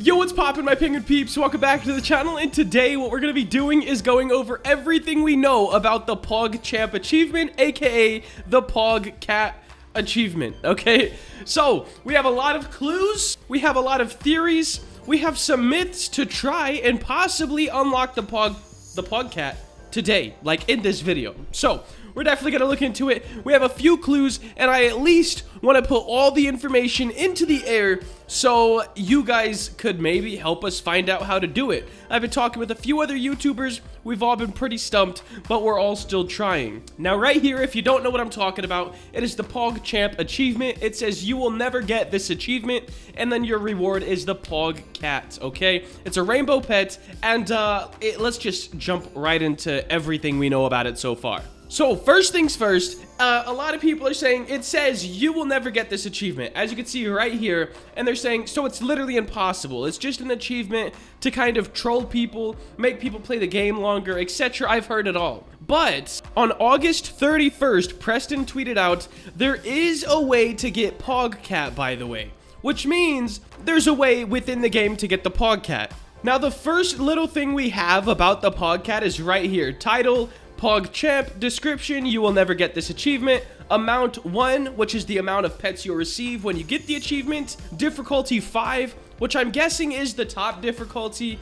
Yo, what's poppin', my penguin peeps? Welcome back to the channel, and today what we're gonna be doing is going over everything we know about the POG Champ achievement, aka the POG Cat achievement, okay? So, we have a lot of clues, we have a lot of theories, we have some myths to try and possibly unlock the POG Cat today, like in this video. So, we're definitely going to look into it. We have a few clues, and I at least want to put all the information into the air so you guys could maybe help us find out how to do it. I've been talking with a few other YouTubers. We've all been pretty stumped, but we're all still trying. Now, right here, if you don't know what I'm talking about, it is the POG Champ achievement. It says you will never get this achievement, and then your reward is the POG Cat, okay? It's a rainbow pet, and let's just jump right into everything we know about it so far. So, first things first, a lot of people are saying it says you will never get this achievement, as you can see right here, and they're saying, so it's literally impossible. It's just an achievement to kind of troll people, make people play the game longer, etc. I've heard it all. But on August 31st, Preston tweeted out, there is a way to get POG Cat, by the way, which means there's a way within the game to get the POG Cat. Now, the first little thing we have about the POG Cat is right here. Title, POG Champ. Description, you will never get this achievement. Amount 1, which is the amount of pets you'll receive when you get the achievement. Difficulty 5, which I'm guessing is the top difficulty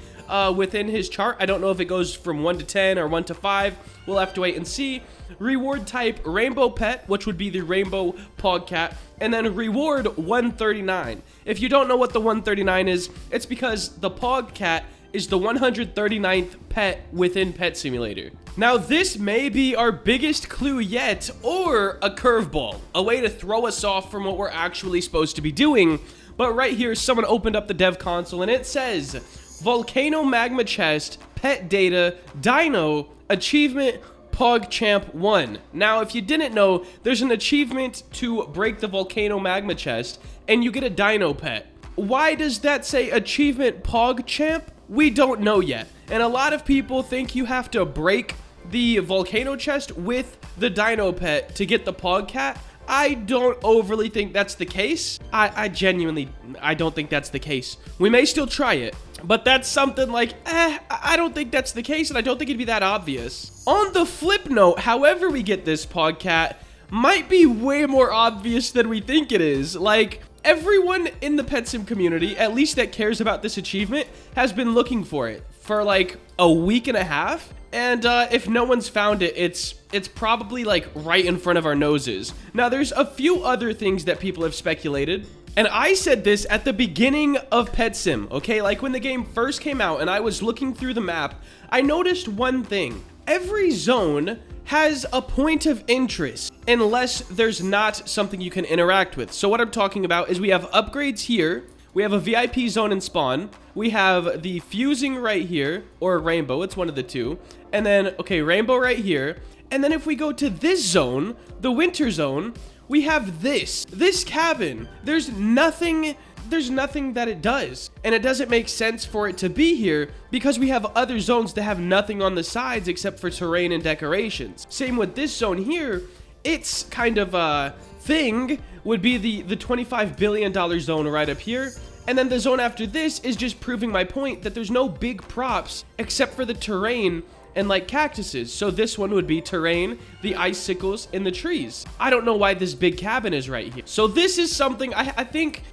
within his chart. I don't know if it goes from 1 to 10 or 1 to 5. We'll have to wait and see. Reward type, rainbow pet, which would be the rainbow POG Cat. And then reward 139. If you don't know what the 139 is, it's because the POG Cat is the 139th pet within Pet Simulator. Now, this may be our biggest clue yet, or a curveball, a way to throw us off from what we're actually supposed to be doing. But right here, someone opened up the dev console, and it says, Volcano Magma Chest, Pet Data, Dino, Achievement, POG Champ 1. Now, if you didn't know, there's an achievement to break the Volcano Magma Chest, and you get a Dino pet. Why does that say Achievement POG Champ? We don't know yet. And a lot of people think you have to break the volcano chest with the dino pet to get the POG Cat. I don't overly think that's the case. I genuinely don't think that's the case. We may still try it, but that's something like, I don't think that's the case, and I don't think it'd be that obvious. On the flip note, however we get this POG Cat might be way more obvious than we think it is. Like, everyone in the Pet Sim community, at least that cares about this achievement, has been looking for it for like a week and a half. And if no one's found it, it's probably like right in front of our noses. Now, there's a few other things that people have speculated. And I said this at the beginning of Pet Sim, okay? Like when the game first came out and I was looking through the map, I noticed one thing. Every zone has a point of interest unless there's not something you can interact with. So what I'm talking about is we have upgrades here. We have a VIP zone and spawn. We have the fusing right here, or rainbow, it's one of the two. And then, okay, rainbow right here. And then if we go to this zone, the winter zone, we have this cabin. There's nothing that it does. And it doesn't make sense for it to be here because we have other zones that have nothing on the sides except for terrain and decorations. Same with this zone here. It's kind of a thing would be the $25 billion zone right up here. And then the zone after this is just proving my point that there's no big props except for the terrain and like cactuses. So this one would be terrain, the icicles, and the trees. I don't know why this big cabin is right here. So this is something I think,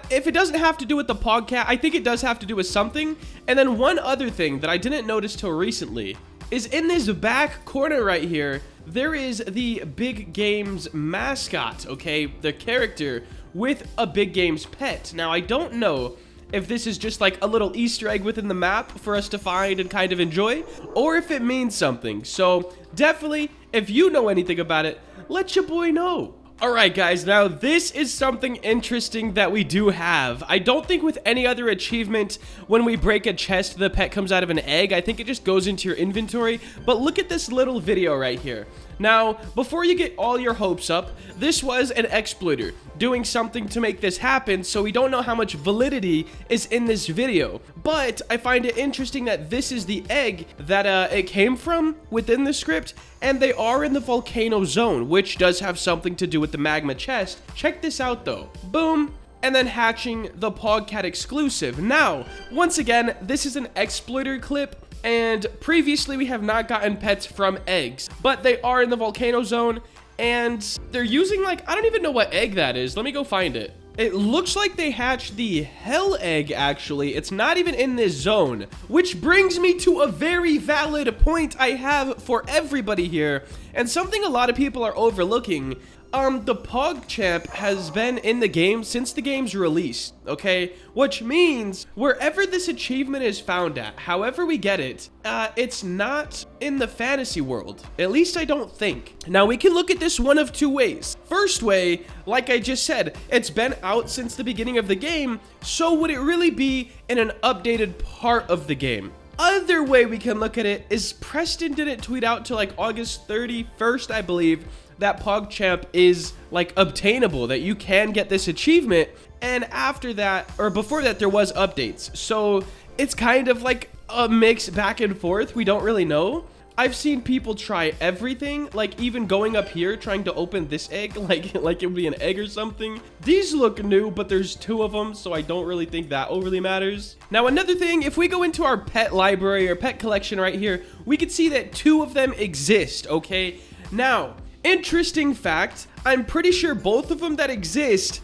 if it doesn't have to do with the POG Cat, I think it does have to do with something. And then one other thing that I didn't notice till recently is in this back corner right here, there is the Big Games mascot, okay? The character with a Big Games pet. Now, I don't know if this is just like a little Easter egg within the map for us to find and kind of enjoy, or if it means something. So definitely, if you know anything about it, let your boy know. Alright guys, now this is something interesting that we do have. I don't think with any other achievement, when we break a chest, the pet comes out of an egg. I think it just goes into your inventory. But look at this little video right here. Now, before you get all your hopes up, this was an exploiter doing something to make this happen, so we don't know how much validity is in this video. But I find it interesting that this is the egg that it came from within the script, and they are in the volcano zone, which does have something to do with the magma chest. Check this out though. Boom. and then hatching the PogCat exclusive. Now, once again, this is an exploiter clip, and previously we have not gotten pets from eggs, but they are in the volcano zone, and they're using, like, I don't even know what egg that is. Let me go find it. It looks like they hatched the hell egg, actually. It's not even in this zone, which brings me to a very valid point I have for everybody here, and something a lot of people are overlooking. The PogChamp has been in the game since the game's release, okay? Which means wherever this achievement is found at, however we get it, it's not in the fantasy world. At least I don't think. Now, we can look at this one of two ways. First way, like I just said, it's been out since the beginning of the game, so would it really be in an updated part of the game? Other way we can look at it is Preston didn't tweet out till like August 31st, I believe, that PogChamp is like obtainable, that you can get this achievement, and after that, or before that, there was updates. So it's kind of like a mix back and forth. We don't really know. I've seen people try everything, like even going up here trying to open this egg, like it would be an egg or something. These look new, but there's two of them, so I don't really think that overly matters. Now, another thing, if we go into our pet library or pet collection right here, we can see that two of them exist, okay? Now, interesting fact, I'm pretty sure both of them that exist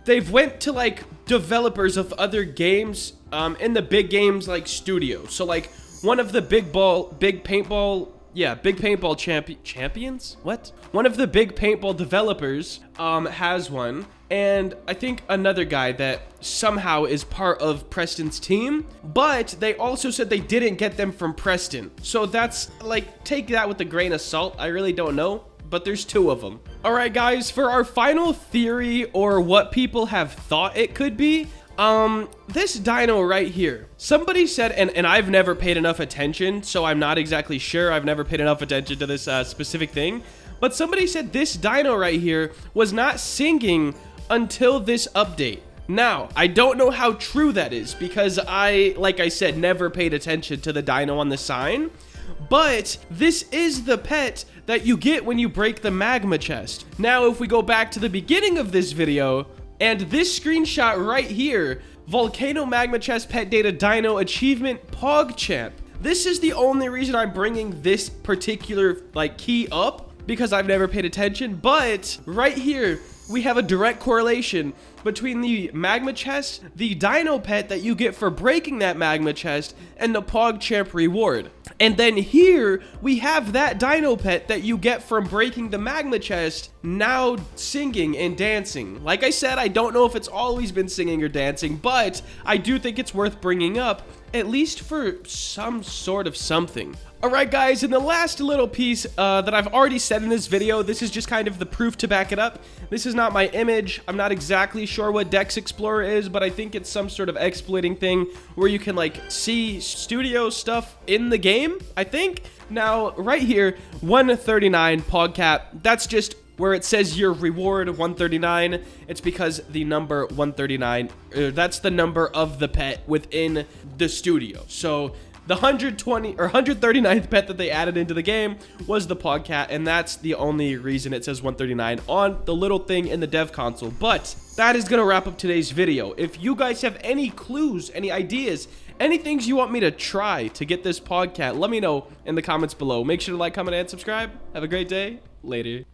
they've went to like developers of other games in the big games like studio. So like one of the big paintball champions? What? One of the big paintball developers has one, and I think another guy that somehow is part of Preston's team, but they also said they didn't get them from Preston. So that's like, take that with a grain of salt. I really don't know, but there's two of them. All right, guys, for our final theory, or what people have thought it could be, this dino right here, somebody said, and I've never paid enough attention, so I'm not exactly sure. I've never paid enough attention to this specific thing, but somebody said this dino right here was not singing until this update. Now, I don't know how true that is, because like I said, never paid attention to the dino on the sign, but this is the pet that you get when you break the magma chest. Now, if we go back to the beginning of this video, and this screenshot right here, Volcano Magma Chest Pet Data Dino Achievement PogChamp. This is the only reason I'm bringing this particular like key up, because I've never paid attention, but right here, we have a direct correlation between the magma chest, the dino pet that you get for breaking that magma chest, and the PogChamp reward. And then here, we have that dino pet that you get from breaking the magma chest, now singing and dancing. Like I said, I don't know if it's always been singing or dancing, but I do think it's worth bringing up, at least for some sort of something. Alright guys, and the last little piece that I've already said in this video, this is just kind of the proof to back it up. This is not my image. I'm not exactly sure what Dex Explorer is, but I think it's some sort of exploiting thing where you can like see studio stuff in the game, I think. Now, right here, 139 PogCat, that's just where it says your reward 139. It's because the number 139, that's the number of the pet within the studio. So the 139th pet that they added into the game was the PogCat, and that's the only reason it says 139 on the little thing in the dev console. But that is gonna wrap up today's video. If you guys have any clues, any ideas, any things you want me to try to get this PogCat, let me know in the comments below. Make sure to like, comment, and subscribe. Have a great day. Later.